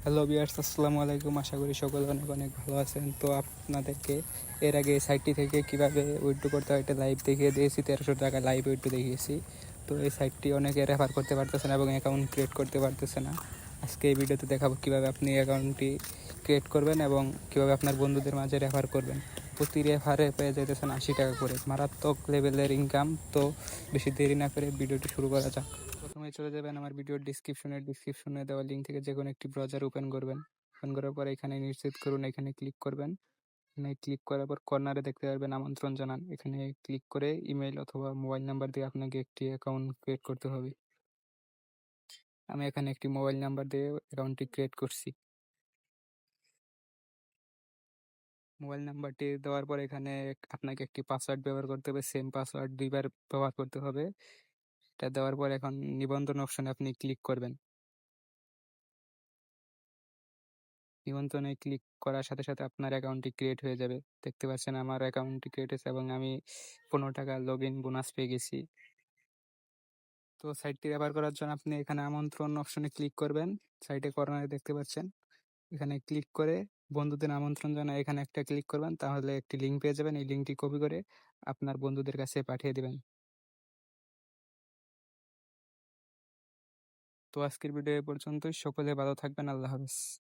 Hello viewers, আসসালামু আলাইকুম। আশা করি সকলে অনেক অনেক ভালো আছেন। তো আপনাদেরকে এর আগে এই সাইটটি থেকে কীভাবে উইথড্র করতে হয় এটা লাইভ দেখিয়ে দিয়েছি। 1300 টাকা লাইভ উইথড্র দেখিয়েছি। তো এই সাইটটি অনেকে রেফার করতে পারতেছে না এবং অ্যাকাউন্ট ক্রিয়েট করতে পারতেছে না। আজকে এই ভিডিওতে দেখাবো কীভাবে আপনি অ্যাকাউন্টটি ক্রিয়েট করবেন এবং কীভাবে আপনার বন্ধুদের মাঝে রেফার করবেন। প্রতি রেফারে পেয়ে যেতেছেন 80 টাকা করে, মারাত্মক লেভেলের ইনকাম। তো বেশি দেরি না করে ভিডিওটি শুরু করা যাক। প্রথমে চলে যাবেন আমার ভিডিওর ডিসক্রিপশনে দেওয়া লিঙ্ক থেকে যে কোনো একটি ব্রাউজার ওপেন করবেন। ওপেন করার পর এখানে নিশ্চিত করুন, এখানে ক্লিক করবেন। এখানে ক্লিক করার পর কর্নারে দেখতে পারবেন আমন্ত্রণ জানান। এখানে ক্লিক করে ইমেল অথবা মোবাইল নাম্বার দিয়ে আপনাকে একটি অ্যাকাউন্ট ক্রিয়েট করতে হবে। আমি এখানে একটি মোবাইল নাম্বার দিয়ে অ্যাকাউন্টটি ক্রিয়েট করছি। মোবাইল নাম্বারটি দেওয়ার পর এখানে আপনাকে একটি পাসওয়ার্ড ব্যবহার করতে হবে। সেম পাসওয়ার্ড 2বার ব্যবহার করতে হবে। এটা দেওয়ার পর এখন নিবন্ধন অপশনে আপনি ক্লিক করবেন। নিবন্ধনে ক্লিক করার সাথে সাথে আপনার অ্যাকাউন্টটি ক্রিয়েট হয়ে যাবে। দেখতে পাচ্ছেন আমার অ্যাকাউন্টটি ক্রিয়েট হয়েছে এবং আমি 15 টাকা লগ ইন বোনাস পেয়ে গেছি। তো সাইটটি ব্যবহার করার জন্য আপনি এখানে আমন্ত্রণ অপশনে ক্লিক করবেন। সাইটে কর্নারে দেখতে পাচ্ছেন, এখানে ক্লিক করে বন্ধুদের আমন্ত্রণ জানায় এখানে একটা ক্লিক করবেন, তাহলে একটি লিঙ্ক পেয়ে যাবেন। এই লিঙ্কটি কপি করে আপনার বন্ধুদের কাছে পাঠিয়ে দিবেন। তো আজকের ভিডিও এ পর্যন্তই। সকলে ভালো থাকবেন। আল্লাহ হাফেজ।